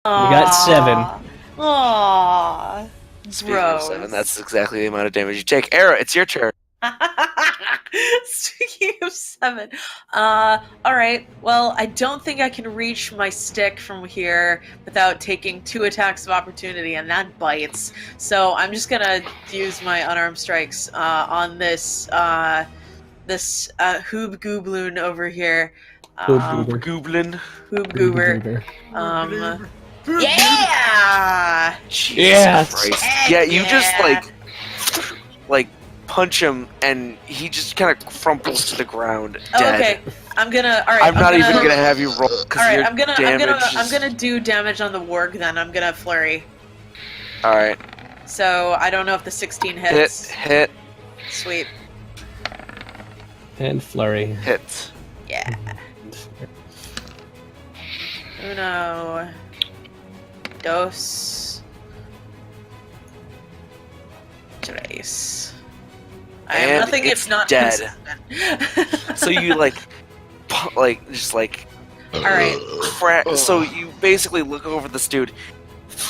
You got 7. Aww. Speaking of 7, that's exactly the amount of damage you take. Aera, it's your turn. Speaking of 7, alright, well, I don't think I can reach my stick from here without taking 2 attacks of opportunity, and that bites. So I'm just gonna use my unarmed strikes on this Hoob Goobloon over here. Hoob Goblin. Hoob Goober. Yeah! Yes! Christ. Yeah, you just like punch him, and he just kind of crumples to the ground, dead. Okay, I'm gonna. All right, I'm not even gonna have you roll because all right, your I'm gonna do damage on the warg. Then I'm gonna flurry. All right. So I don't know if the 16 hits. Hit. Sweet. And flurry. Hit. Yeah. Uno. Dos. Tres. I am nothing if not dead. So you just all right. So you basically look over this dude.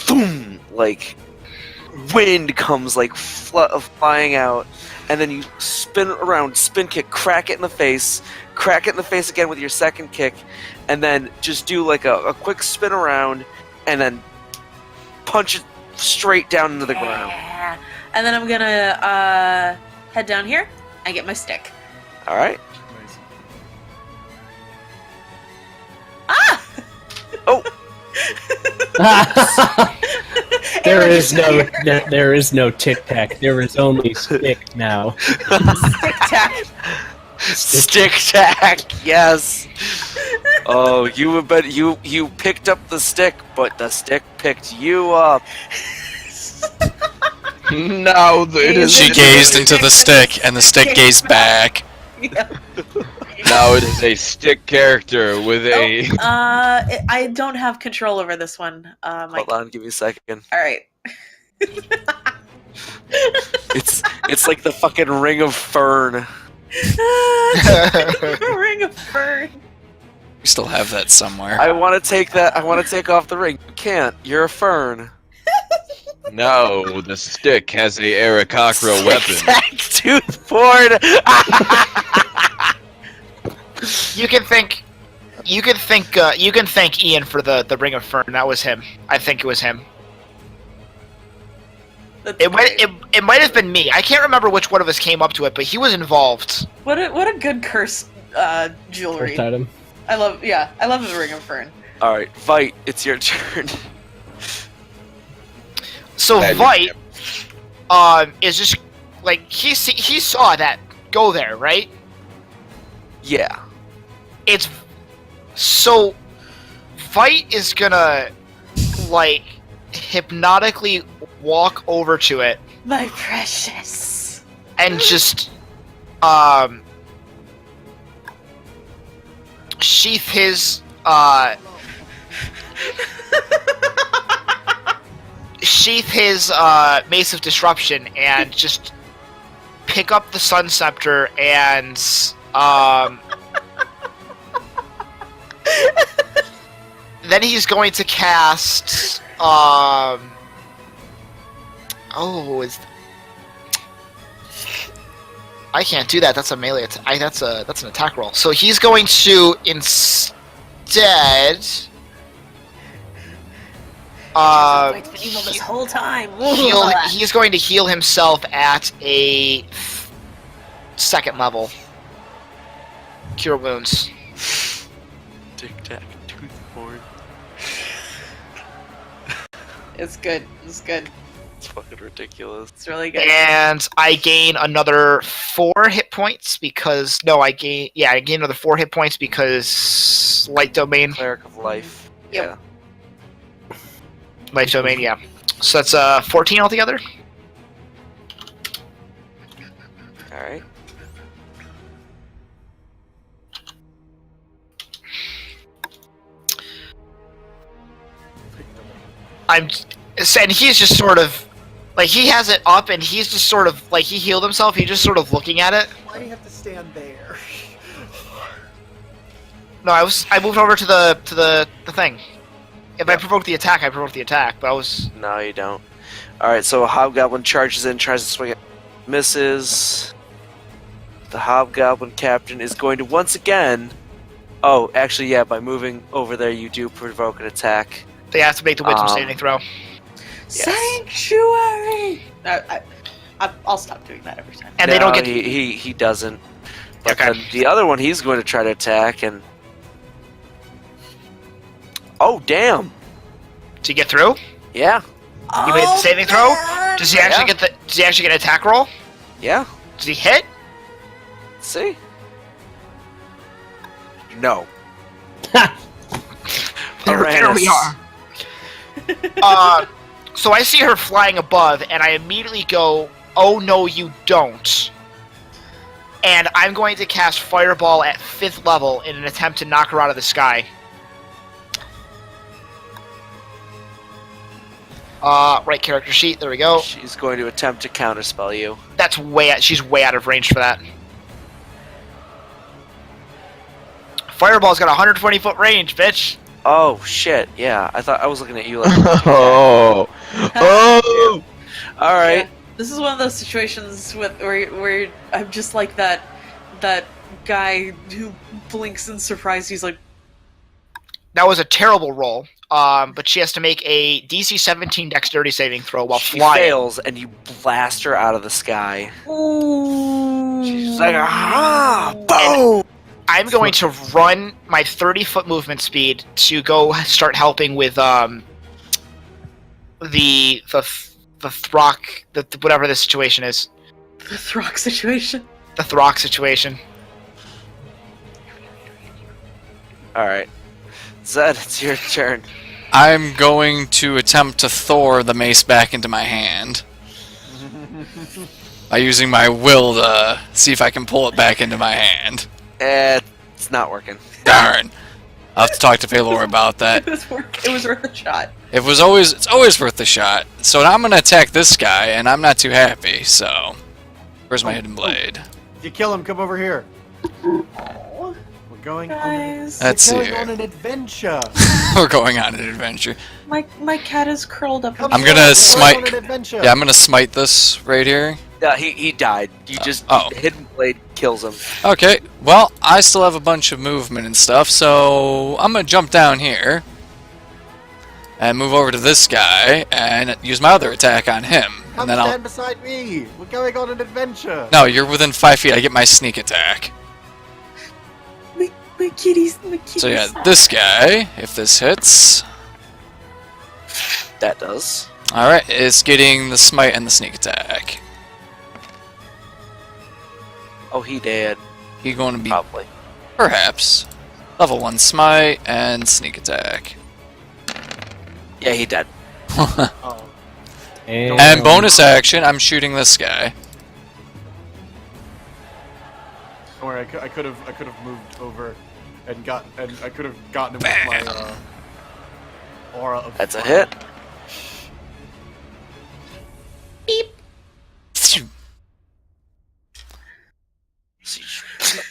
Boom! Like wind comes like flying out, and then you spin around, spin kick, crack it in the face again with your second kick, and then just do like a quick spin around, and then punch it straight down into the ground. And then I'm gonna head down here and get my stick. All right. Ah! Oh. There is no tic tac. There is only stick now. Stick tack. Stick tack. Yes. Oh, you picked up the stick, but the stick picked you up. No, it is. She gazed into the stick, and the stick gazed back. Yeah. Now it is a stick character with a. I don't have control over this one. Mike. Hold on, give me a second. All right. It's like the fucking ring of fern. Ring of fern. We still have that somewhere. I want to take that. I want to take off the ring. You can't. You're a fern. No, the stick has a Aarakocra weapon. Tooth board. You can thank Ian for the ring of fern. That was him. I think it was him. It might have been me. I can't remember which one of us came up to it, but he was involved. What a good curse jewelry. First item. I love the ring of fern. All right, Veit, it's your turn. So Veit, is just like he saw that go there, right? Yeah. It's so Veit is gonna like hypnotically walk over to it, My precious. and just sheath his Mace of Disruption and just pick up the Sun Scepter and then he's going to cast I can't do that. That's a melee attack. That's an attack roll. So he's going to instead Vite's been evil this whole time. he's going to heal himself at a 2nd level. Cure wounds. Tic tac, tooth board. It's good. It's good. It's fucking ridiculous. It's really good. And I gain another 4 hit points because I gain another 4 hit points because Light Domain. Cleric of Life. Yep. Yeah. Light Domain, yeah. So that's 14 altogether. All right. And he's just sort of like he has it up, and he's just sort of like he healed himself. He's just sort of looking at it. Why do you have to stand there? No, I moved over to the thing. If I provoke the attack, I provoke the attack. But I was. No, you don't. Alright, so a Hobgoblin charges in, tries to swing it. Misses. The Hobgoblin captain is going to once again... Oh, actually, yeah, by moving over there, you do provoke an attack. They have to make the wisdom saving throw. Sanctuary! I'll stop doing that every time. And no, they don't get. He doesn't. But Okay. then the other one, he's going to try to attack, and... Oh, damn! To get through? Yeah. You made the saving throw? Does he actually Yeah. get the? Does he actually get an attack roll? Yeah. Does he hit? See? No. There we Arranis. are. So I see her flying above, and I immediately go, "Oh no, you don't!" And I'm going to cast Fireball at 5th level in an attempt to knock her out of the sky. Right character sheet. There we go. She's going to attempt to counterspell you. That's she's way out of range for that. Fireball's got 120-foot range, bitch. Oh shit! Yeah, I was looking at you like. Oh. Oh. All right. Yeah, this is one of those situations where I'm just like that guy who blinks in surprise. He's like, That was a terrible roll. But she has to make a DC 17 Dexterity saving throw while She flying. fails, and you blast her out of the sky. "Ooh." She's like, ah, boom! I'm going to run my 30-foot movement speed to go start helping with the Throkk, whatever the situation is. The Throkk situation. The Throkk situation. Alright. Zed, it's your turn. I'm going to attempt to Thor the mace back into my hand. By using my will to see if I can pull it back into my hand. It's not working. Darn. I'll have to talk to Valor about that. It was worth a shot. It's always worth the shot. So now I'm gonna attack this guy, and I'm not too happy, so... Where's my hidden blade? If you kill him, come over here. Oh, We're going guys, Let's we're see going on here. an adventure. We're going on an adventure. my cat is curled up. Come I'm on, gonna we're smite- going on an adventure. Yeah, I'm gonna smite this right here. He died. You just... oh. Hidden Blade kills him. Okay, well, I still have a bunch of movement and stuff, so I'm gonna jump down here. And move over to this guy, and use my other attack on him. Come And then I'll... stand beside me. We're going on an adventure. No, you're within 5 feet, I get my sneak attack. My kitties. So yeah, this guy, if this hits... That does. Alright, it's getting the smite and the sneak attack. Oh, he did. He's going to be, Probably. perhaps, level 1 smite and sneak attack. Yeah, he did. Oh. And bonus action, I'm shooting this guy. Don't worry, I could have moved over and I could have gotten him with my aura of That's a fire. hit.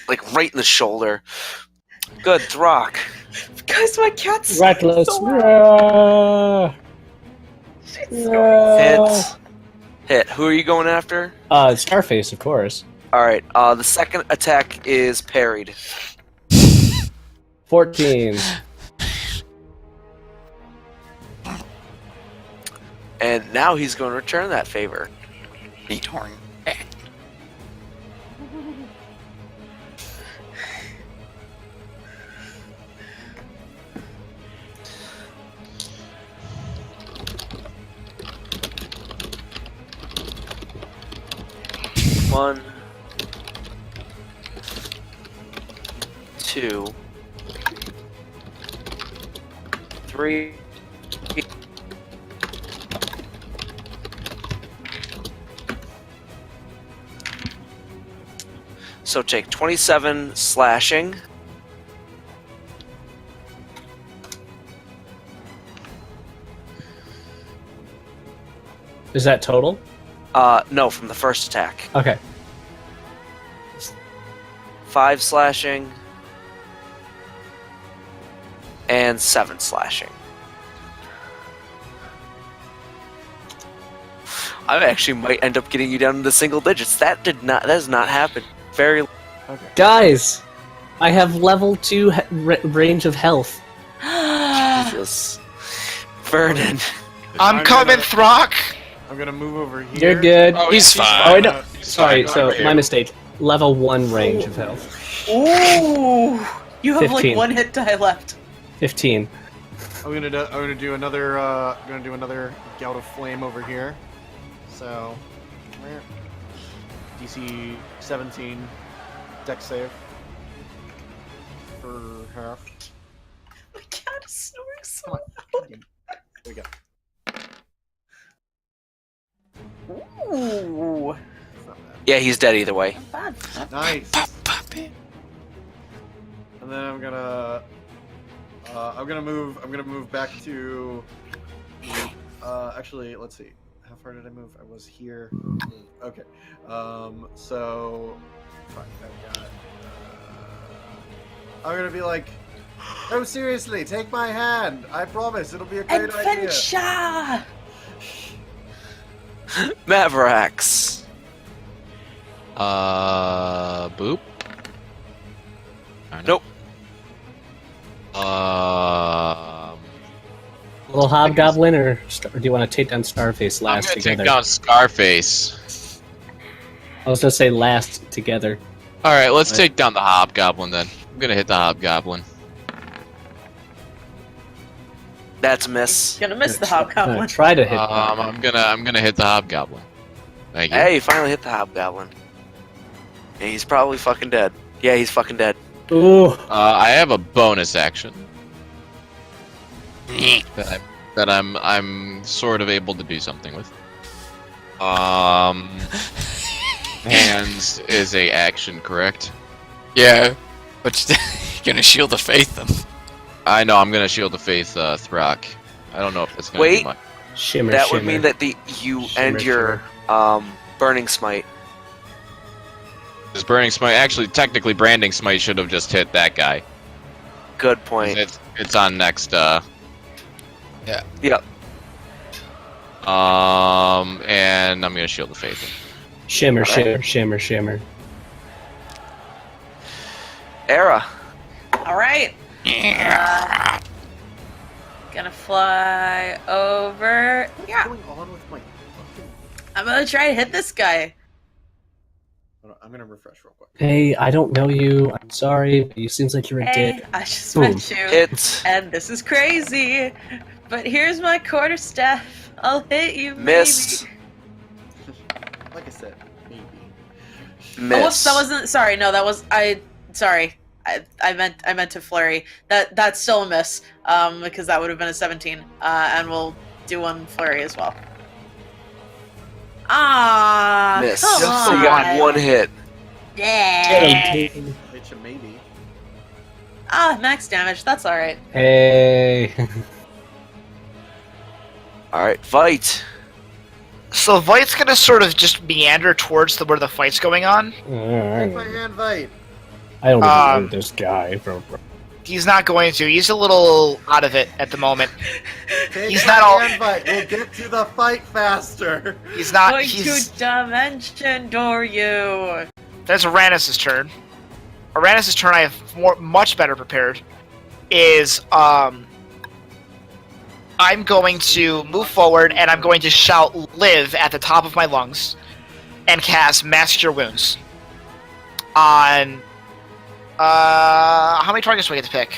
Like right in the shoulder. Good, Throkk. Guys, my cat's Reckless. so loud. Hit. Who are you going after? Starface, of course. Alright, the second attack is parried. 14. And now he's going to return that favor. He torn. One, two, three. So take 27 slashing. Is that total? No, from the first attack. Okay. 5 slashing. And 7 slashing. I actually might end up getting you down into single digits. That has not happened. Very. Okay. Guys, I have level 2 range of health. Jesus. Vernon. I'm coming, Throkk! I'm gonna move over here. You're good. Oh, He's he's fine. Oh, no. He's Sorry, fine. so Over my here. mistake. Level 1 range of health. Ooh, you have 15. like 1 hit die left. 15. I'm gonna do another gout of flame over here. So, where? DC 17, dex save for half. My cat is snoring so Come on. There we go. Ooh, It's not bad. Yeah, he's dead either way. not bad. Nice. And then I'm gonna move back to. Actually, let's see. How far did I move? I was here. Okay. So. Fuck. I've got. I'm gonna be like. No, seriously, take my hand. I promise, it'll be a great idea. Adventure! Mavarax. Boop. Nope. Little hobgoblin, or do you want to take down Starface I'm last gonna together? take down Scarface. I was gonna say last together. Alright, let's take down the Hobgoblin then. I'm gonna hit the Hobgoblin. That's a miss. Gonna miss the Gonna hobgoblin. try to hit. I'm gonna hit the Hobgoblin. Thank you. Hey, you finally hit the Hobgoblin. Yeah, he's probably fucking dead. Yeah, he's fucking dead. Ooh. I have a bonus action that I'm sort of able to do something with. Hands is a action, correct? Yeah, but you're gonna shield the faith them. I know. I'm gonna shield the faith, Throkk. I don't know if that's gonna Wait. do much. Shimmer, That shimmer. would mean that you Shimmer, end your burning smite. This burning smite, actually, technically, branding smite should have just hit that guy. Good point. It's on next. Yep. And I'm gonna shield the faith. Shimmer, Alright. shimmer, shimmer. Aera. All right. Gonna fly over. Yeah, What's going on with my fucking... I'm gonna try to hit this guy. Hold on, I'm gonna refresh real quick. Hey, I don't know you. I'm sorry, but you seems like you're a Hey, dick. I just Boom. met you, Hit. and this is crazy. But here's my quarterstaff. I'll hit you. Miss. Maybe. Like I said, maybe. Miss. That wasn't. Sorry, no, that was. Sorry. I meant to flurry. That's still a miss. Because that would have been a 17. And we'll do one flurry as well. Ah, Miss. come So you got on. one hit. Yeah. Hit you, maybe. Ah, max damage. That's all right. Hey. Alright, Veit. So Veit's gonna sort of just meander towards where the fight's going on. Take my hand, Veit. I don't even Um, know this guy. He's not going to. He's a little out of it at the moment. Take He's my not all- hand, Veit. We'll get to the fight faster. He's not. Going He's. to dimension door you. That's Arranis' turn. Arranis' turn, I have much better prepared. Is I'm going to move forward and I'm going to shout "Live" at the top of my lungs, and cast Mask Cure Wounds on. How many targets do I get to pick?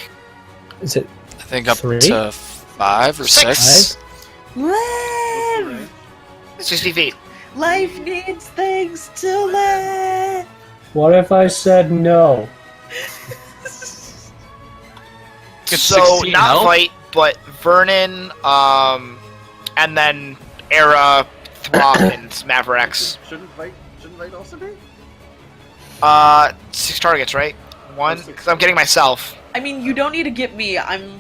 Is it I think up 3? to 5 or 6. Live. 60 feet. Life needs things to live. What if I said no? Get So 16 not health? Veit, but Vernon, and then Aera, Throkk, and Mavarax. Shouldn't Veit also be? 6 targets, right? 1, because I'm getting myself. I mean, you don't need to get me. I'm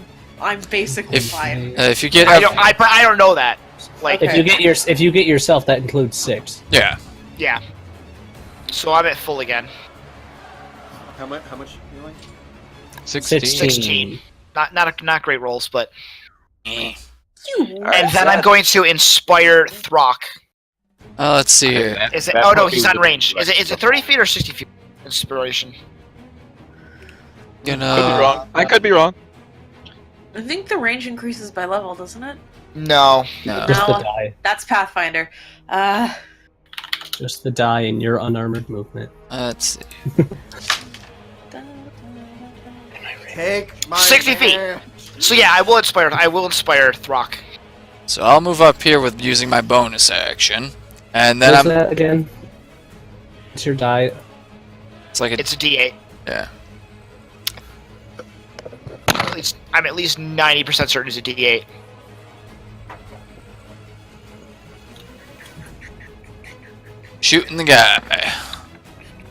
basically If- fine. If you get I don't know that. Like, Okay. If you get yourself, that includes 6. yeah, yeah. So I'm at full again. How much healing? 16. 16. Not great rolls, but. You And then I'm going to inspire Throkk. Let's see here. Is it? Oh no, he's on range. Is it 30 feet or 60 feet? Inspiration. Gonna. Could be wrong. I could be wrong. I think the range increases by level, doesn't it? No. No. Just the No. die. That's Pathfinder. Just the die in your unarmored movement. Let's see. Take my 60 feet. hand. So yeah, I will inspire Throkk. So I'll move up here with using my bonus action, and then What's I'm. that again? It's your die. It's like a. It's a D8. Yeah. I'm at least 90% certain it's a D8. Shooting the guy.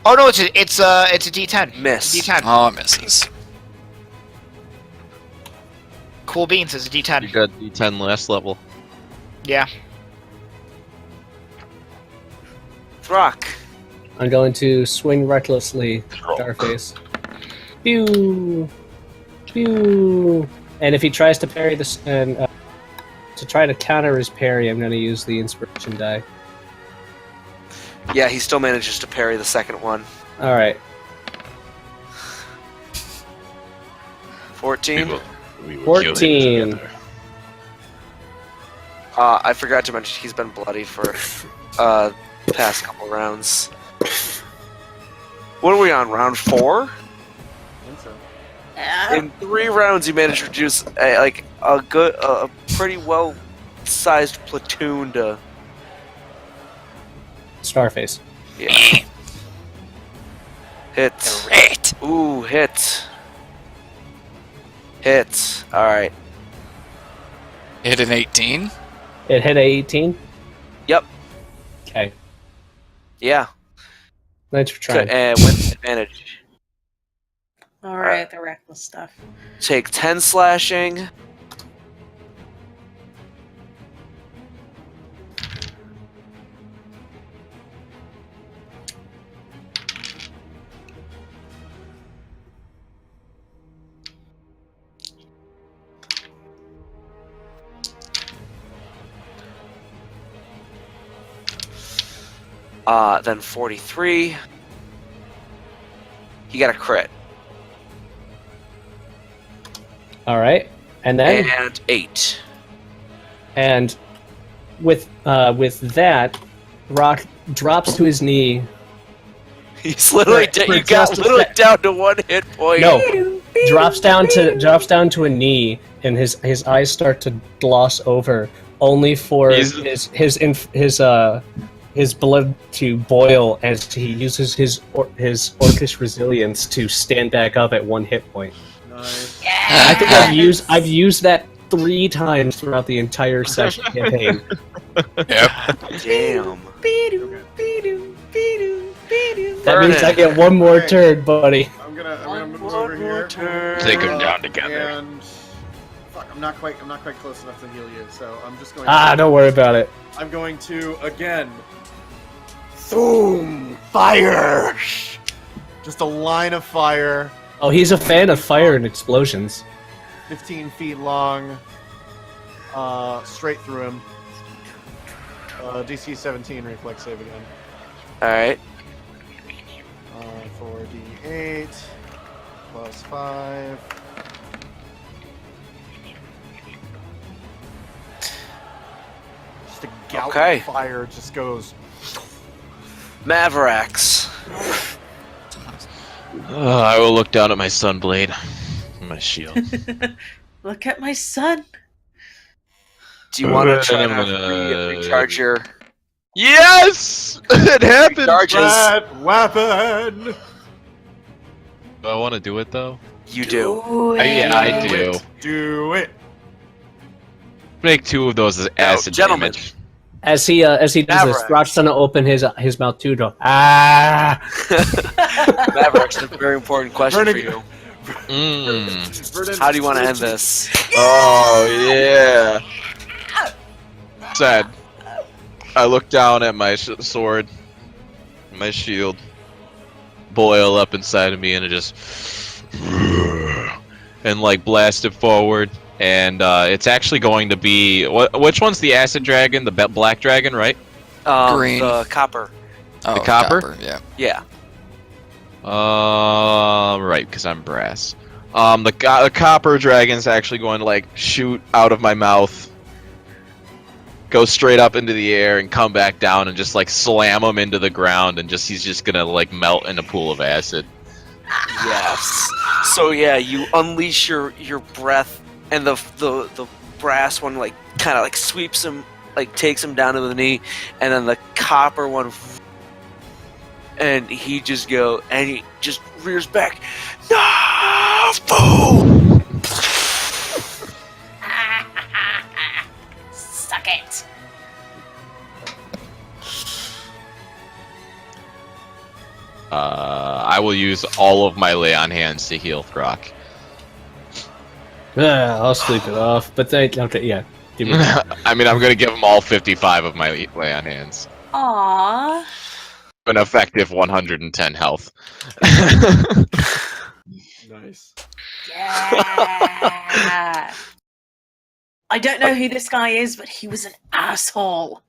Oh no, it's a D10. Miss. D10. Oh, it misses. Cool beans is a You D10. got D10 last level. Yeah. Throkk. I'm going to swing recklessly, Starface. Pew! Pew! And if he tries to parry this, and to try to counter his parry, I'm going to use the inspiration die. Yeah, he still manages to parry the second one. All right. 14. 14. I forgot to mention he's been bloody for the past couple rounds. What are we on? Round 4? In 3 rounds, you managed to reduce a pretty well-sized platoon to. Starface. Yeah. Hit. Great. Ooh, hit. Hit. Alright. Hit an 18. It hit a 18? Yep. Okay. Yeah. Thanks for trying. And with advantage. Alright, the reckless stuff. Take 10 slashing. Then 43. He got a crit. All right. And then, And 8. and with that, Rock drops to his knee. He's literally For you got just a literally sec. down to 1 hit point. No, drops down to a knee, and his eyes start to gloss over, only for his blood to boil as he uses his orcish resilience to stand back up at 1 hit point. Nice. I think I've used that 3 times throughout the entire session campaign. Yep. Damn. That means I get 1 more turn, buddy. I'm gonna move over here. Take them down together. And fuck, I'm not quite close enough to heal you, so I'm just going. Don't worry about it. I'm going to again. Boom! Fire! Just a line of fire, Oh, he's a fan of fire and explosions. 15 feet long, straight through him. DC 17 reflex save again. Alright. 4d8 plus 5. Just a gout Okay. of fire just goes. Mavarax. I will look down at my sunblade. My shield. Look at my son. Do you want to try I'm to gonna- recharge your Yes! It happened! Recharges. Red weapon! Do I want to do it though? You do. Yeah, I do. Do it! Make 2 of those as acid gentlemen. damage. As he does this, Mavarax. Rock's gonna open his mouth too. Go Mavarax, a very important question for Vernon- you. Vernon- How do you want to end this? Oh yeah. Sad. I look down at my sword, my shield, boil up inside of me, and it just and like blast it forward. And it's actually going to be which one's the acid dragon? The black dragon, right? Green. The copper. Oh, The copper? Yeah. Yeah. Right, because I'm brass. The copper dragon's actually going to like shoot out of my mouth, go straight up into the air, and come back down and just like slam him into the ground, and he's just gonna like melt in a pool of acid. Yes. So yeah, you unleash your breath, and the brass one like kind of like sweeps him, like takes him down to the knee, and then the copper one, and he just rears back. No, fool! Suck it. I will use all of my lay on hands to heal Throkk. I'll sleep it off. But okay, yeah. Give me that. I mean, I'm going to give them all 55 of my lay on hands. Aww. An effective 110 health. Nice. Yeah. I don't know who this guy is, but he was an asshole.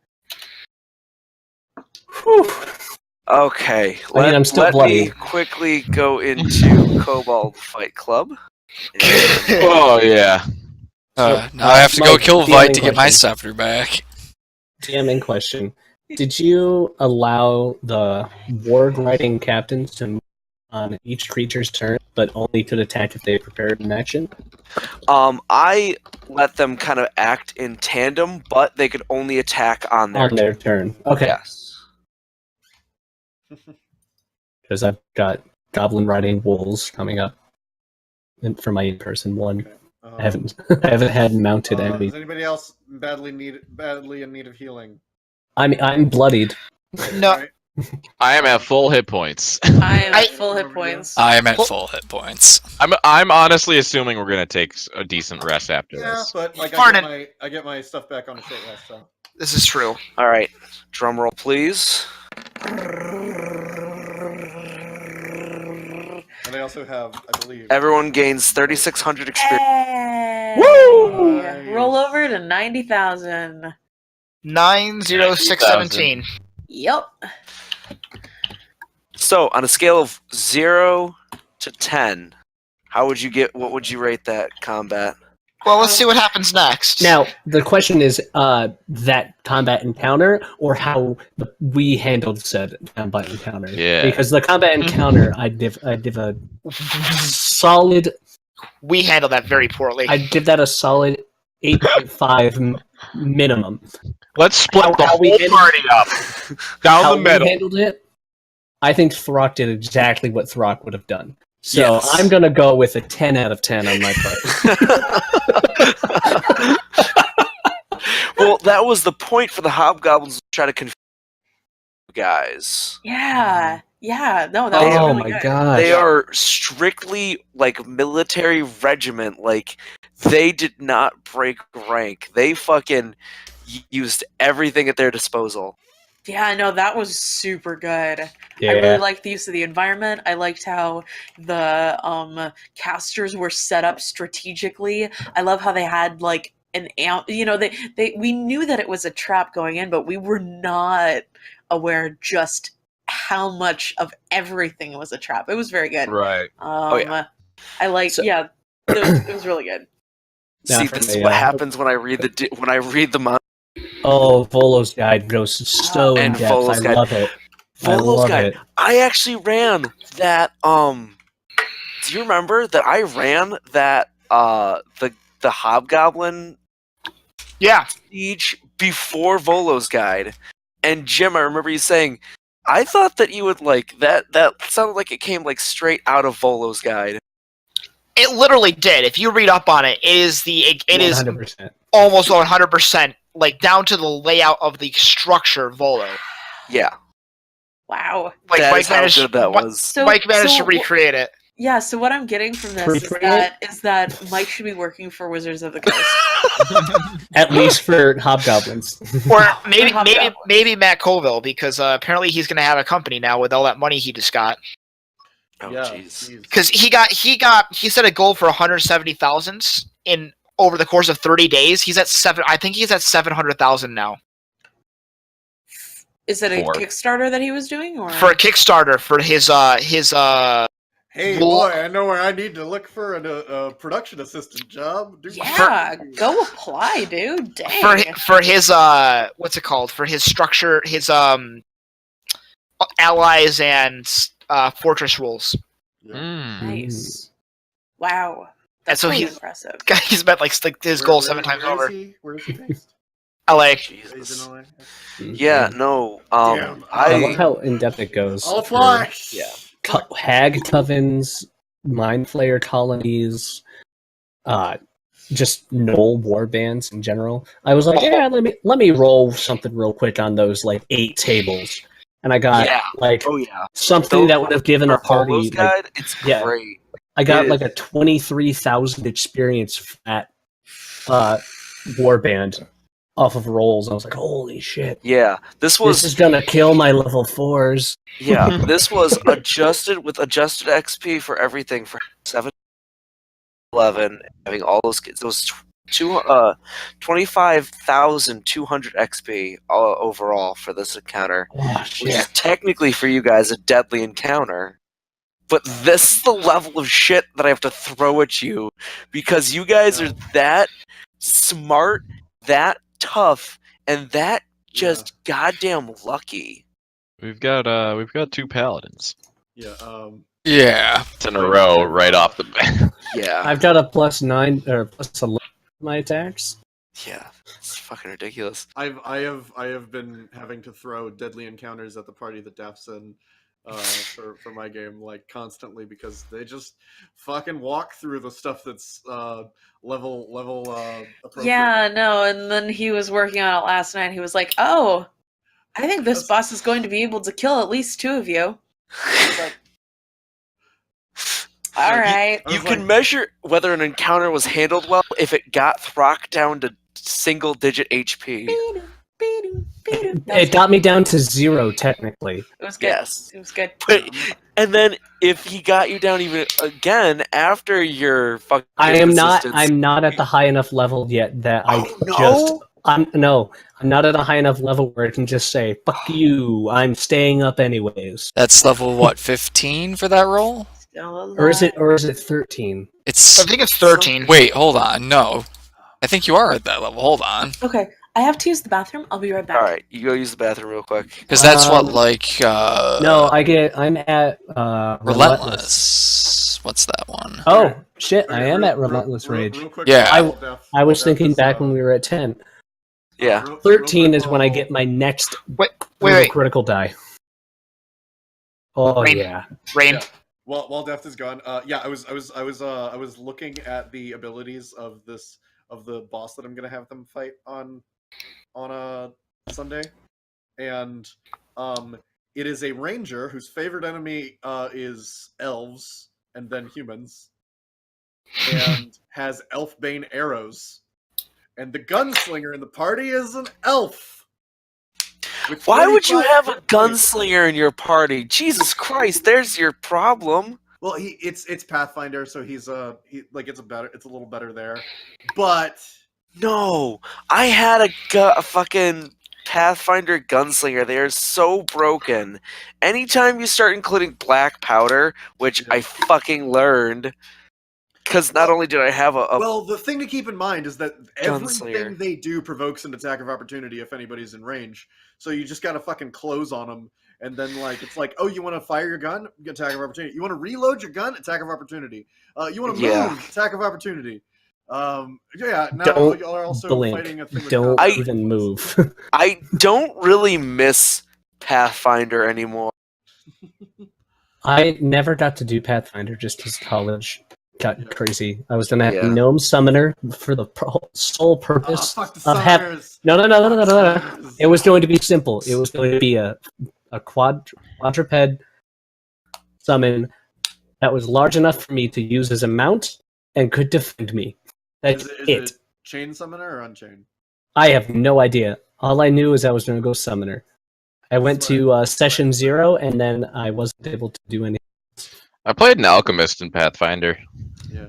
Whew. Okay, I mean, I'm still let bloody. me quickly go into Kobold Fight Club. Oh, yeah. Now I have to go Mike, kill DMing Veit to get my question. scepter back. DMing question. Did you allow the ward riding captains to move on each creature's turn, but only could attack if they prepared an action? I let them kind of act in tandem, but they could only attack on their On their turn. Okay. Yes. Because I've got goblin riding wolves coming up for my in-person one. I haven't had mounted enemies. Is anybody else badly in need of healing? I'm bloodied. No, Alright. I am at full hit points. I am at full hit points. I am at full hit points. I'm honestly assuming we're going to take a decent rest after Yeah, this. but like Vernon. I get my stuff back on a short rest, so. this is true. All right, drum roll, please. And I also have, I believe. Everyone gains 3,600 experience. Hey. Woo! Nice. Roll over to 90,000. 90617. Yep. So, on a scale of 0 to 10, what would you rate that combat? Well, let's see what happens next. Now, the question is that combat encounter or how we handled said combat encounter. Yeah. Because the combat encounter, I give a solid. We handled that very poorly. I give that a solid 8.5 minimum. Let's split How the we whole did- party up. Down How the middle. we handled it, I think Throkk did exactly what Throkk would have done. So Yes. I'm gonna go with a 10 out of 10 on my part. Well, that was the point for the hobgoblins to try to confuse you guys. Yeah. Yeah. No, that was Oh really my good. god! They are strictly like military regiment. Like they did not break rank. They fucking used everything at their disposal. Yeah, no, that was super good. Yeah. I really liked the use of the environment. I liked how the casters were set up strategically. I love how they had like an amp. You know, we knew that it was a trap going in, but we were not aware just how much of everything was a trap. It was very good. Right. yeah. I like. So- Yeah, it was really good. Now See, for this is me, what happens when I read the mon- Oh, Volo's guide goes so in And depth. Volo's I guide. love it. I Volo's love guide. it. I actually ran that. Do you remember that I ran that? The hobgoblin Yeah. siege before Volo's guide, and Jim, I remember you saying, I thought that you would like that. That sounded like it came like straight out of Volo's guide. It literally did. If you read up on it, it is 100%. almost 100%, like down to the layout of the structure of Volo. Yeah, Wow. Like that Mike is how managed, good that was. So Mike managed so to recreate it. Yeah, so what I'm getting from this is that Mike should be working for Wizards of the Coast. At least for hobgoblins. Or maybe Hobgoblin. maybe Matt Colville, because apparently he's going to have a company now with all that money he just got. Oh Yeah, jeez. jeez. Because he set a goal for 170,000 in over the course of 30 days. He's at I think he's at 700,000 now. Is it a 4. Kickstarter that he was doing, or For a Kickstarter for his Hey, Well- boy, I know where I need to look for a production assistant job. Yeah, go apply, dude. Dang. for his what's it called? For his structure, his allies and fortress rules. Nice. Wow. And That's so quite he's impressive. he's met like his goal 7 times where over. Where is he based? LA. He's Jesus. in LA? Yeah, no. Damn. I love I how in depth it goes. I'll for, apply. Yeah. Hag covens, mind flayer colonies, just Knoll war bands in general. I was like, yeah, let me roll something real quick on those like 8 tables, and I got Yeah. like oh yeah. something that would have given a For party. Polo's Like, guide, it's yeah. great. I got It like is. a 23,000 experience at war band off of rolls. I was like, holy shit. Yeah, this This was is gonna kill my level 4s. this was adjusted with adjusted XP for everything for 7, 11, having all those kids. It was 25,200 XP overall for this encounter, Oh, which shit. is technically for you guys a deadly encounter. But this is the level of shit that I have to throw at you because you guys are that smart, that tough, and that just goddamn lucky. We've got 2 paladins. Yeah. Yeah. It's in a row right off the bat. Yeah, I've got a +9 or +11 my attacks. yeah, it's fucking ridiculous. I have been having to throw deadly encounters at the party that Daph's in for my game like constantly because they just fucking walk through the stuff that's level appropriate. Yeah, no, and then he was working on it last night. He was like, "Oh, I think this boss is going to be able to kill at least 2 of you." I was like, all right. You can measure whether an encounter was handled well if it got Throkk down to single-digit HP. It got me down to 0 technically. It was good. Yes. It was good. But, and then if he got you down even again after your fucking I'm not assistance- at the high enough level yet that I Oh, no? I'm not at a high enough level where I can just say, fuck you, I'm staying up anyways. That's level what, 15 for that roll? Or is it 13? It's I think it's 13. wait, hold on. No. I think you are at that level. Hold on. Okay, I have to use the bathroom. I'll be right back. Alright, you go use the bathroom real quick. Because that's what, Um, like, No, I'm at Relentless. What's that one? Oh shit, I Okay, am real- at Relentless real- Rage. real quick, Yeah. I was Daph thinking is, back when we were at 10. Yeah. 13 is when I get my next Wait. critical die. Oh Rain. yeah. Rain. Yeah. While Deft is gone, yeah, I was looking at the abilities of the boss that I'm gonna have them fight on a Sunday, and it is a ranger whose favorite enemy is elves and then humans, and has elfbane arrows, and the gunslinger in the party is an elf. with Why would you 45 have a hit points. gunslinger in your party? Jesus Christ, there's your problem. Well, it's Pathfinder, so it's a little better there, but No, I had a fucking Pathfinder gunslinger. They are so broken. Anytime you start including black powder, which I fucking learned, because not only did I have a well, the thing to keep in mind is that everything Gunslinger. they do provokes an attack of opportunity if anybody's in range. So you just gotta fucking close on them, and then it's like, oh, you want to fire your gun? Attack of opportunity. You want to reload your gun? Attack of opportunity. You want to Yeah. move? Attack of opportunity. Yeah. Now Don't y'all are also blink. fighting a thing with Don't combat. even move. I don't really miss Pathfinder anymore. I never got to do Pathfinder just because college got crazy. I was gonna have Yeah. Gnome Summoner for the sole Ah, purpose fuck the of having. summoners. No. Fuck summoners. It was going to be simple. It was going to be a quadruped summon that was large enough for me to use as a mount and could defend me. That's Is it. it chain summoner or unchained? I have no idea. All I knew is I was going to go summoner. I went to session 0 and then I wasn't able to do anything. I played an alchemist in Pathfinder. Yeah.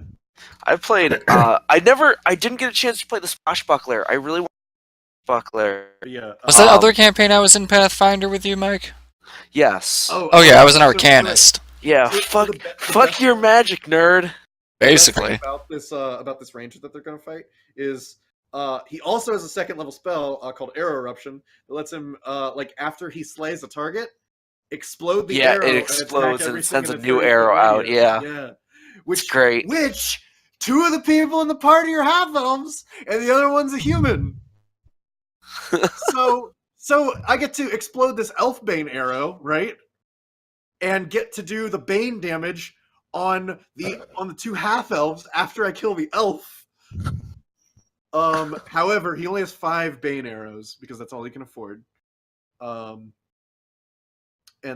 I played. I didn't get a chance to play the Swashbuckler. I really want buckler. Yeah. Was that other campaign I was in Pathfinder with you, Mike? Yes. Oh yeah, I was an Arcanist. Yeah. So Fuck. the Fuck your magic, nerd. Basically. about this ranger that they're gonna fight is he also has a second level spell called Arrow Eruption that lets him like after he slays a target, explode the arrow. It and explodes attack and it everything sends a in new 30-foot arrow out. radius. Yeah. Yeah. It's great. Which 2 of the people in the party are half elves, and the other one's a human. so I get to explode this elf bane arrow, right? And get to do the bane damage on the 2 half elves after I kill the elf. However, he only has 5 bane arrows because that's all he can afford. And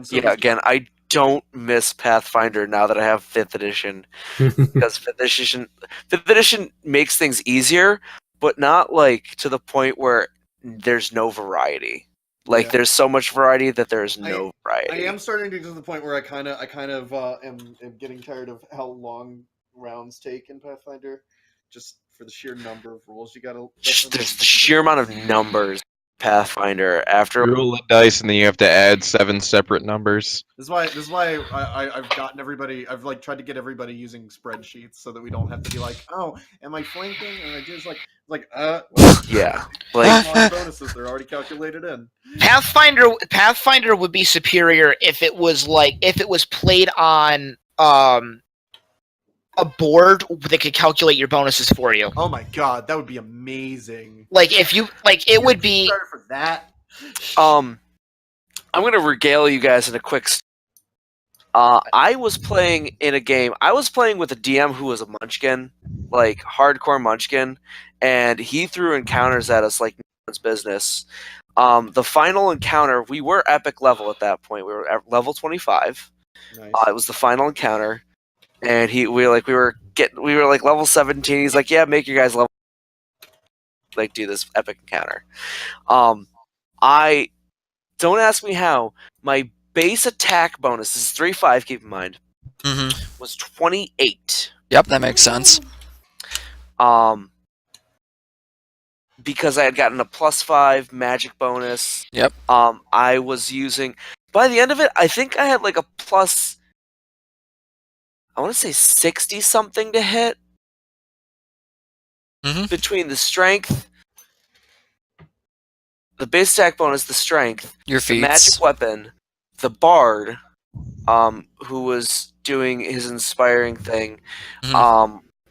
so Yeah, again, I don't miss Pathfinder now that I have 5th edition. Because 5th edition makes things easier, but not like to the point where there's no variety. Like there's so much variety that there's no variety. I am starting to get to the point where I kind of am getting tired of how long rounds take in Pathfinder, just for the sheer number of rules you gotta. There's the sheer amount of numbers Pathfinder after You roll the dice and then you have to add 7 separate numbers. This is why I've gotten everybody. I've like tried to get everybody using spreadsheets so that we don't have to be like, oh, am I flanking? And I just well, yeah, like bonuses they're already calculated in. Pathfinder would be superior if it was played on a board that could calculate your bonuses for you. Oh my god, that would be amazing. It would be started for that. I'm gonna regale you guys in a quick. I was playing in a game. I was playing with a DM who was a Munchkin, like hardcore Munchkin, and he threw encounters at us like no one's business. The final encounter, we were epic level at that point. We were at level 25. Nice. It was the final encounter, and we were like level 17. He's like, yeah, make your guys level. Like do this epic encounter. I don't ask me how. My base attack bonus, this is 3/5, keep in mind, was 28. Yep, that makes sense. Because I had gotten a +5 magic bonus. Yep. I was using, by the end of it, I think I had like a plus, I want to say 60 something to hit. Between the strength, the base attack bonus, the strength, your the feats, magic weapon, the bard, who was doing his inspiring thing.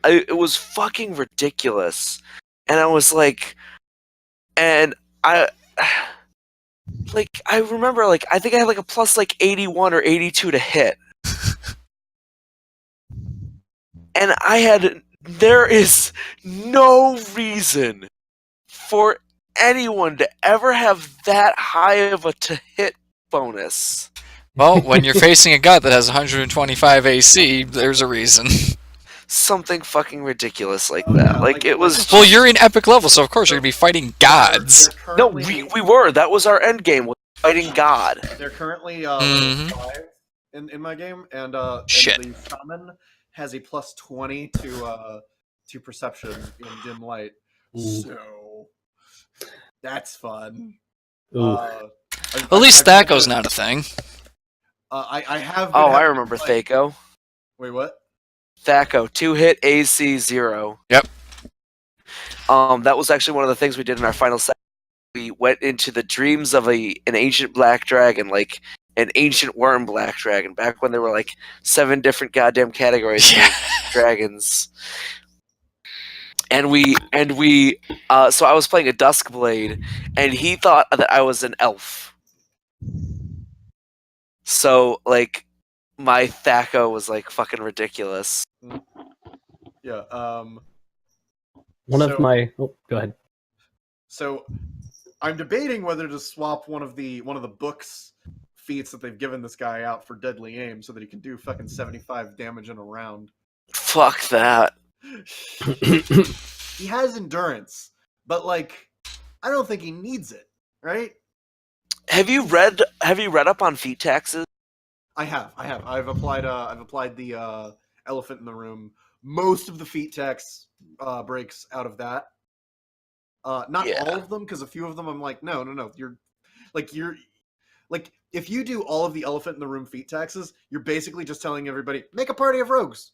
It was fucking ridiculous, and I was like, and I remember I think I had like a plus 81 or 82 to hit, and there is no reason for anyone to ever have that high of a to hit bonus. Well, when you're facing a god that has 125 AC, there's a reason. Something fucking ridiculous like that. It was. Well, you're in epic level, so of course you're gonna be fighting gods. No, we were. That was our end game. Was fighting God. They're currently 5 in my game, and the shaman has a +20 to perception in dim light. So that's fun. At least Thaco's not a thing. I have. I remember Thaco. Wait, what? Thaco, 2-hit AC 0. Yep. That was actually one of the things we did in our final set. We went into the dreams of an ancient black dragon, like an ancient worm black dragon, back when there were like 7 different goddamn categories of dragons. And so I was playing a Duskblade, and he thought that I was an elf. So, my Thaco was, fucking ridiculous. Yeah, go ahead. So, I'm debating whether to swap one of the books feats that they've given this guy out for Deadly Aim so that he can do fucking 75 damage in a round. Fuck that. He has endurance, but I don't think he needs it, right? Have you read up on feat taxes? I have. I've applied the elephant in the room. Most of the feat tax breaks out of that. Not Yeah. all of them, because a few of them I'm like, no. You're like, if you do all of the elephant in the room feat taxes, you're basically just telling everybody, make a party of rogues.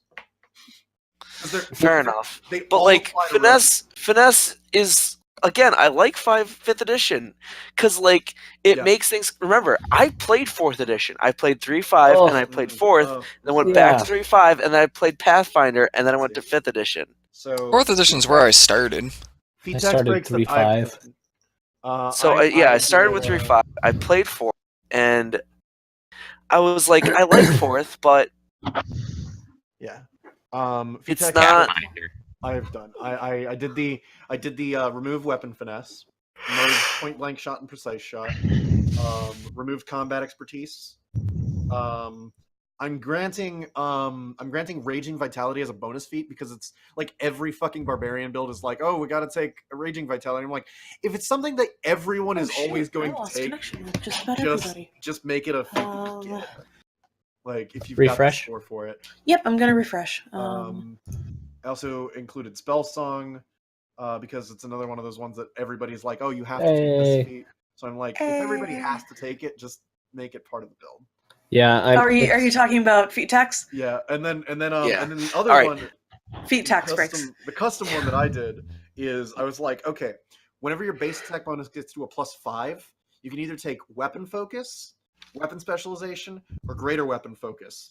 Fair enough. They But all like apply to rogues. finesse is again. I like 5th edition because like it Yeah. makes things. Remember, I played 4th edition. I played 3.5 Oh. and I played 4th, Oh, then went back Yeah. to 3.5, and then I played Pathfinder, and then I went to 5th edition. so 4th edition's where I started. feat I tax started breaks that I've 3.5. done. I started with 3.5. I played 4th, and I was like, I like 4th, but Yeah. feat it's tax not. I've done. I did the remove weapon finesse, merge point blank shot and precise shot, removed combat expertise. I'm granting raging vitality as a bonus feat because it's like every fucking barbarian build is like, oh, we got to take a raging vitality. I'm like, if it's something that everyone is always going to take, Just about everybody. just make it a feat. that you get. Like if you've Refresh? got the score for it. Yep, I'm gonna refresh. I also included spell song because it's another one of those ones that everybody's like, oh, you have to take Hey. this feat. So I'm like, if everybody has to take it, just make it part of the build. Yeah, Are you talking about feat tax? Yeah, and then Yeah. the other All right. one, Feat tax breaks. the custom one that I did is I was like, okay, whenever your base attack bonus gets to a +5, you can either take weapon focus, weapon specialization, or greater weapon focus.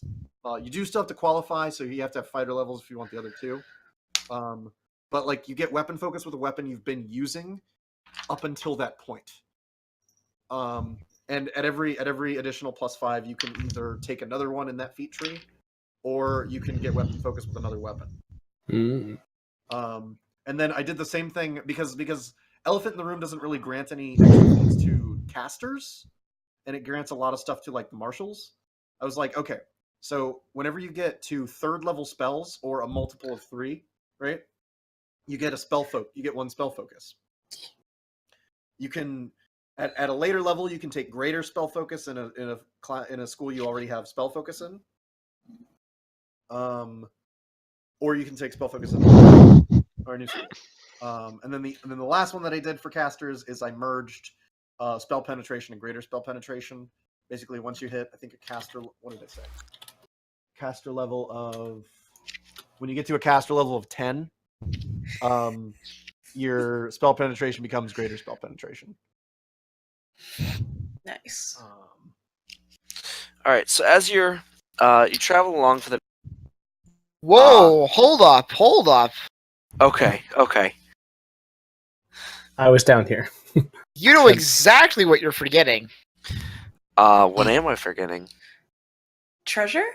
You do still have to qualify, so you have to have fighter levels if you want the other two. But like you get weapon focus with a weapon you've been using up until that point. And at every additional +5, you can either take another one in that feat tree, or you can get weapon focus with another weapon. Mm. And then I did the same thing because Elephant in the Room doesn't really grant any extra feats to casters, and it grants a lot of stuff to like the marshals. I was like, okay, so whenever you get to 3rd level spells or a multiple of 3, right? You get you get 1 spell focus. You can at a later level you can take greater spell focus in a school you already have spell focus in. Or you can take spell focus in a new school. And then the last one that I did for casters is I merged spell penetration and greater spell penetration. Basically, once you hit, I think a caster. What did I say? Caster level of when you get to a caster level of 10, your spell penetration becomes greater spell penetration. Nice. All right. So as you travel along for the. Whoa! Hold up. Okay. I was down here. You know exactly what you're forgetting. What am I forgetting? Treasure?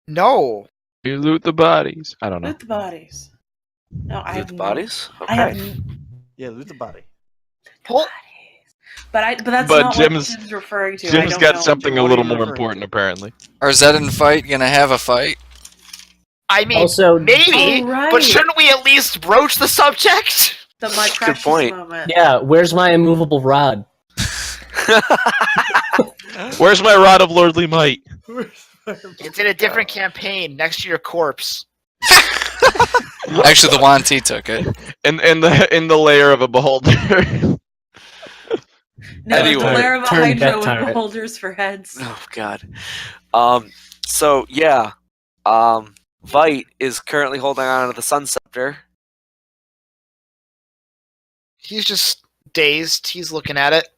No. You loot the bodies. I don't know. Loot the bodies. No, I Loot have the no- bodies. Okay. I have Yeah, loot the body. Hold. But that's But not Jim's- what Jim's referring to. I Jim's don't got know. something a What are little you more referring important, to? apparently. Are Zed and Veit gonna have a fight? I mean, Also- maybe, Oh, right. but shouldn't we at least broach the subject? My precious point. moment. Yeah, where's my immovable rod? Where's my rod of lordly might? It's in a different campaign next to your corpse. Actually, the Wanti took it. In the layer of a beholder. No, Anyway. the lair of a Turn hydra death with tyrant. beholders for heads. Oh God. So yeah. Veit is currently holding on to the Sun Scepter. He's just dazed. He's looking at it.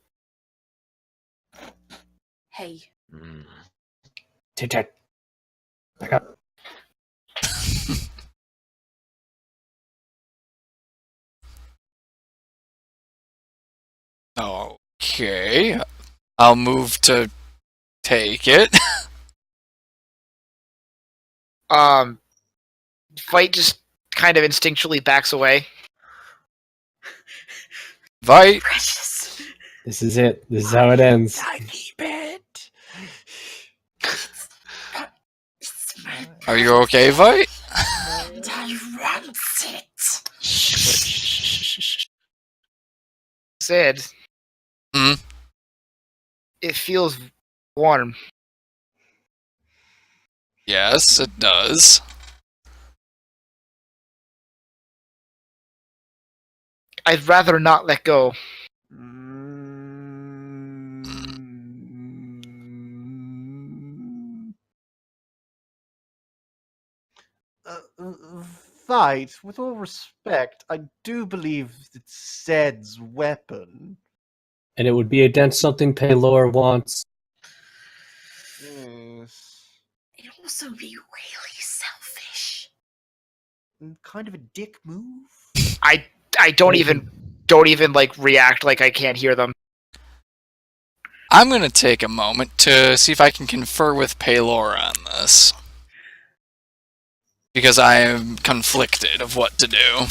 Hey. Tic-tac. Back up. Okay. I'll move to take it. Fight just kind of instinctually backs away. Veit, Precious. This is it. This is how it ends. are you okay, Veit? Zed. Hmm? It feels warm. Yes, it does. I'd rather not let go. Veit, with all respect, I do believe it's Zed's weapon. And it would be against something Pelor wants. Yes. It'd also be really selfish. Kind of a dick move. I don't even like react like I can't hear them. I'm gonna take a moment to see if I can confer with Pelor on this. Because I am conflicted of what to do.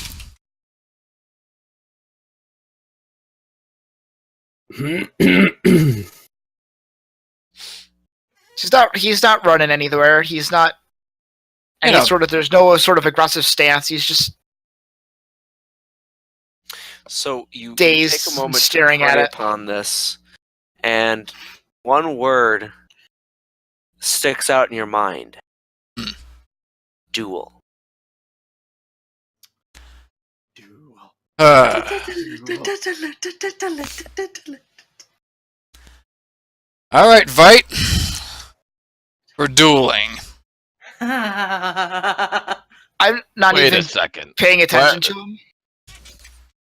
He's not running anywhere. He's not there's no sort of aggressive stance. He's just So you dazed, take a moment staring to at pray it. upon this, and one word sticks out in your mind. Duel. Alright, Veit. We're dueling. I'm not Wait even a second. paying attention What? to him.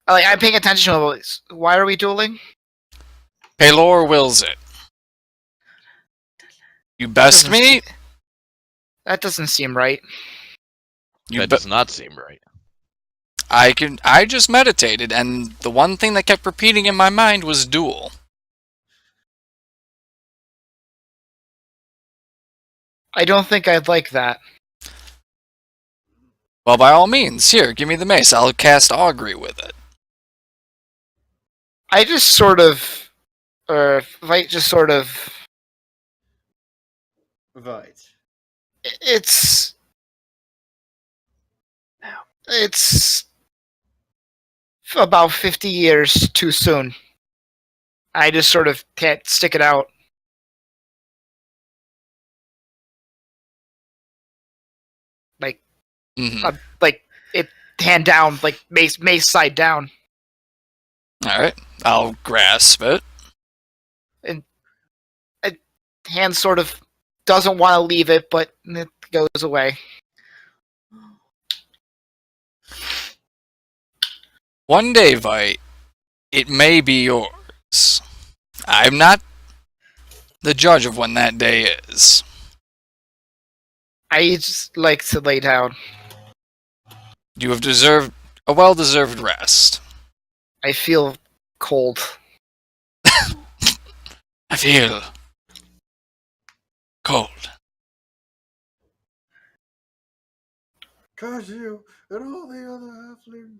Like, I'm paying attention to him. Why are we dueling? Pelor wills it. You best me? That doesn't seem right. That does not seem right. I just meditated, and the one thing that kept repeating in my mind was duel. I don't think I'd like that. Well, by all means, here, give me the mace. I'll cast augury with it. I just sort of, Veit just sort of. Veit. It's about 50 years too soon. I just sort of can't stick it out. Like, Mm-hmm. like it hand down, like mace side down. Alright, I'll grasp it. Hand sort of doesn't want to leave it, but it goes away. One day, Veit, it may be yours. I'm not the judge of when that day is. I just like to lay down. You have deserved a well-deserved rest. I feel cold. I feel cold. Curse you and all the other halflings.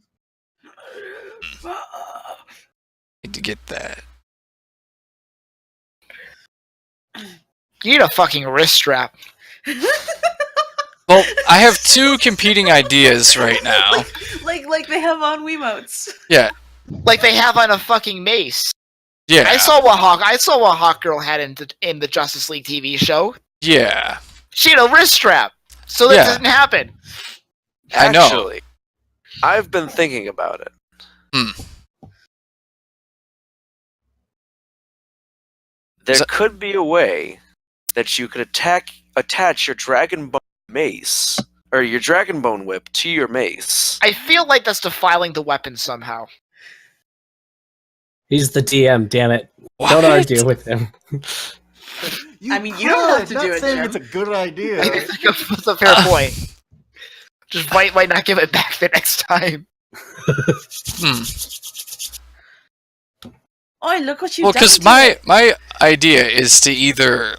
Need to get that. You need a fucking wrist strap. Well, I have two competing ideas right now. like they have on Wiimotes. Yeah, Like they have on a fucking mace. yeah, I saw what Hawk Girl had in the Justice League TV show. yeah. She had a wrist strap, so that Yeah. doesn't happen. I know. Actually, I've been thinking about it. There So- could be a way that you could attach your Dragonbone mace, or your Dragonbone whip, to your mace. I feel like that's defiling the weapon somehow. He's the DM, damn it. What? Don't argue with him. I mean, you don't have to not do it, saying Jim. it's a good idea. I think that's a fair point. Just might not give it back the next time. Oh, look what you've Well, done. because to my idea is to either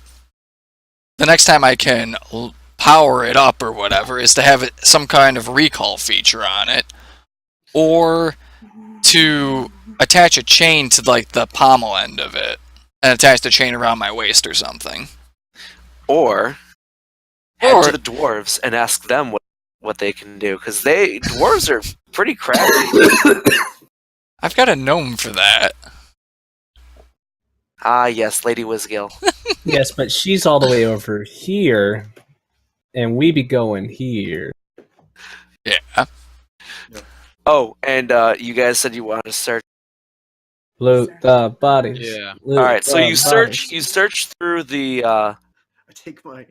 the next time I can power it up or whatever is to have it some kind of recall feature on it, or to attach a chain to like the pommel end of it and attach the chain around my waist or something. Or head Or- to the dwarves and ask them what they can do, because dwarves are pretty crafty. I've got a gnome for that. Ah, yes, Lady Wizgill. Yes, but she's all the way over here, and we be going here. Yeah. Oh, and you guys said you wanted to search. Loot the bodies. Yeah. Loot All right, so the you search. bodies. You search through the I take my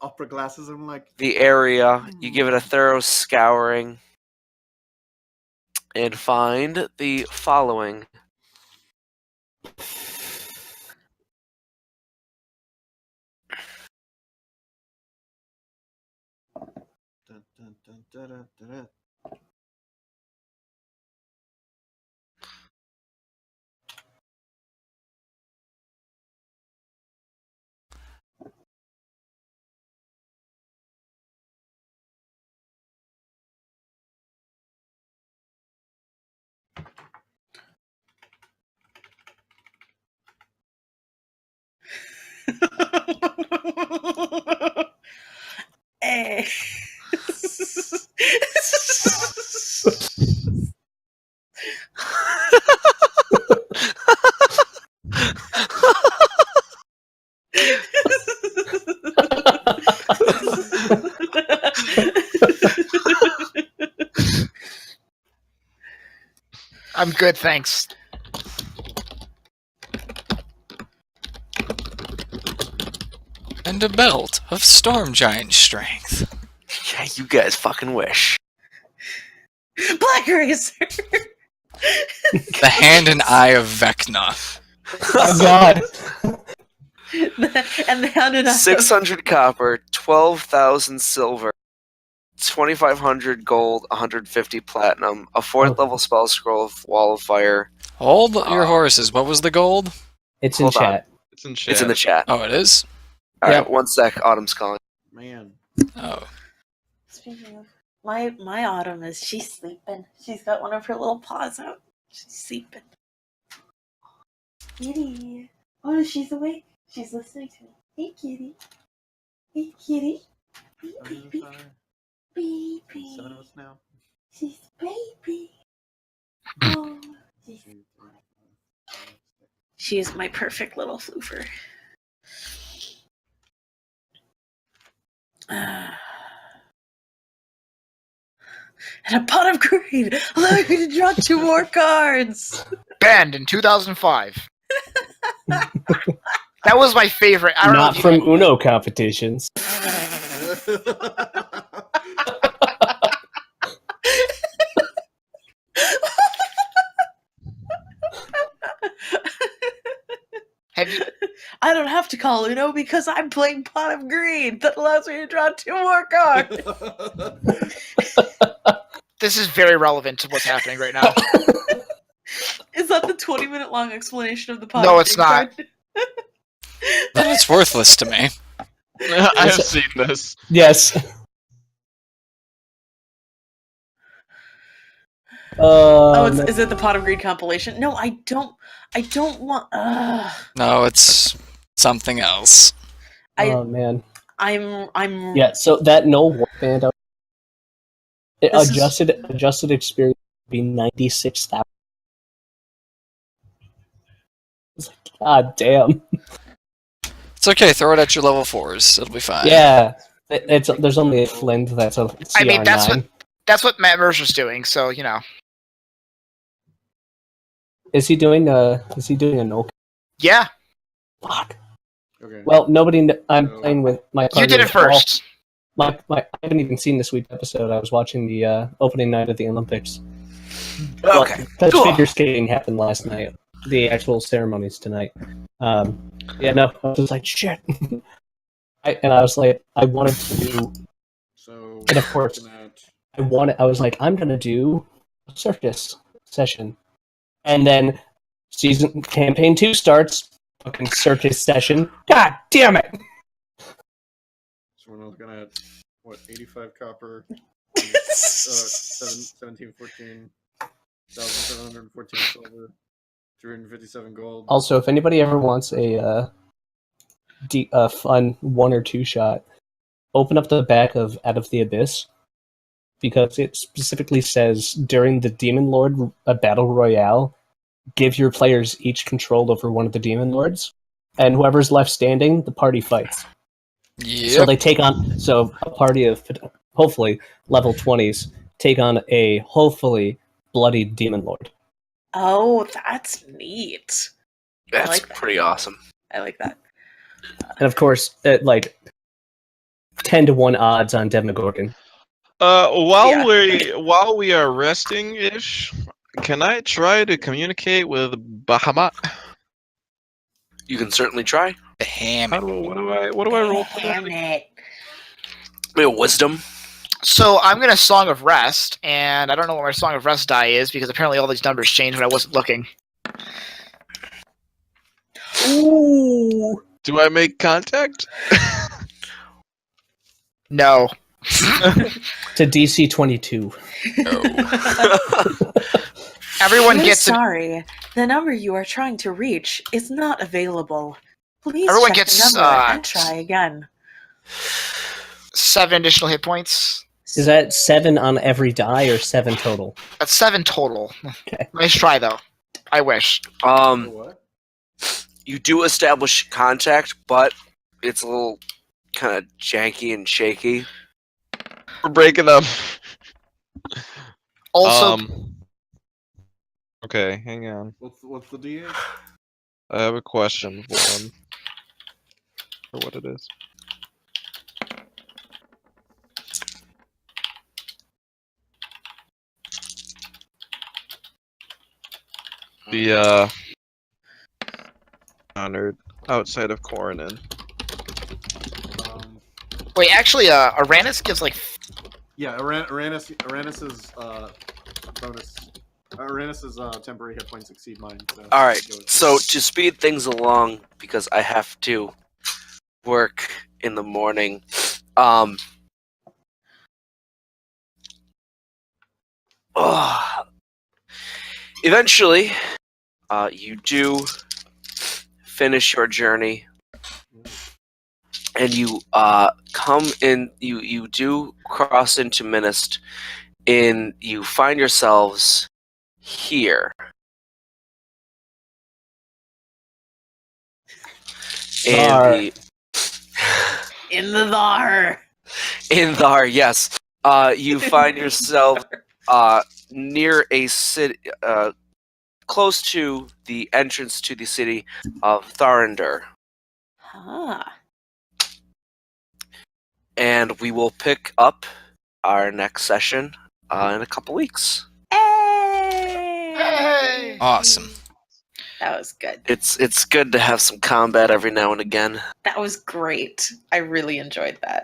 opera glasses and I'm like, area. You give it a thorough scouring, and find the following. dun, dun, dun, dun, dun, dun, dun. Eh. I'm good, thanks. And a belt of storm giant strength. Yeah, you guys fucking wish. Black Racer. The hand and eye of Vecna. Oh god. And the hand and 600 copper, 12,000 silver, 2,500 gold, 150 platinum, a 4th level spell scroll of Wall of Fire. Hold your horses. What was the gold? It's in Hold on. chat. It's in chat. It's in the chat. Oh, it is? Alright, Yep. 1 sec. Autumn's calling. Man. Oh. Speaking of my Autumn she's sleeping. She's got one of her little paws out. She's sleeping. Kitty. Oh, she's awake. She's listening to me. Hey, kitty. Hey, kitty. Hey, baby. Baby. 7 of us now. She's baby. Oh, she's... She is my perfect little floofer. And a pot of greed. Allow me to draw 2 more cards. Banned in 2005. That was my favorite. I don't Not know if from you Uno competitions. have you, I don't have to call Uno because I'm playing Pot of Greed. That allows me to draw 2 more cards. this is very relevant to what's happening right now. Is that the 20-minute long explanation of the Pot No, of it's Greed not. card? Then it's worthless to me. I've seen this. Yes. Oh, is it the Pot of Greed compilation? No, I don't want. No, it's something else. Oh man. I'm. Yeah. So that no warband This adjusted experience would be 96,000. God damn. It's okay, throw it at your level 4s. It'll be fine. Yeah. There's only a Flint that's a CR9. I mean, that's what Matt Mercer's doing. So you know. Is he doing a no? Yeah, Fuck. Okay. Well, I'm playing with my. you party did it of 12. first. I haven't even seen this week's episode. I was watching the opening night of the Olympics. Okay. Touch Cool. figure skating happened last night. The actual ceremonies tonight. Yeah, no, I was just like, shit. I was like, I wanted to do, So, and of course, looking at- I was like, I'm gonna do a circus session. And then campaign 2 starts, fucking circus session. God damn it! So we're looking at what 85 copper, 1714, 1,714 silver, 357 gold. Also, if anybody ever wants a fun 1 or 2 shot, open up the back of Out of the Abyss, because it specifically says during the Demon Lord Battle Royale, give your players each control over one of the Demon Lords, and whoever's left standing, the party fights. Yep. So they take on, so a party of hopefully level 20s take on a hopefully bloody demon lord. Oh, that's neat. That's like that. pretty awesome. I like that. And of course, like 10-1 odds on Demogorgon. While we are resting ish, can I try to communicate with Bahamut? You can certainly try. The ham. What do I roll for that? Damn it. Maybe a wisdom. So I'm gonna Song of Rest, and I don't know what my Song of Rest die is because apparently all these numbers changed when I wasn't looking. Ooh. Do I make contact? No. To DC 22. Everyone We're gets an, sorry. The number you are trying to reach is not available. Please Everyone check gets, the number and try again. 7 additional hit points. Is that 7 on every die or 7 total? That's 7 total. Okay. Nice try though. I wish. What? You do establish contact, but it's a little kind of janky and shaky. We're breaking up. Also, Okay, hang on. What's the DA? I have a question for him. For what it is. The honored outside of Coronin. wait, actually, Arranis gives like Yeah, Arranis's bonus. Arranis's temporary hit points exceed mine. So All right. So to speed things along, because I have to work in the morning. Eventually, you do finish your journey, and you come in. You do cross into Minist, and you find yourselves here. And In the Thar. in Thar, yes. You find yourself near a city, close to the entrance to the city of Tharinder. Ah. And we will pick up our next session in a couple weeks. Hey! Awesome. That was good. It's good to have some combat every now and again. That was great. I really enjoyed that.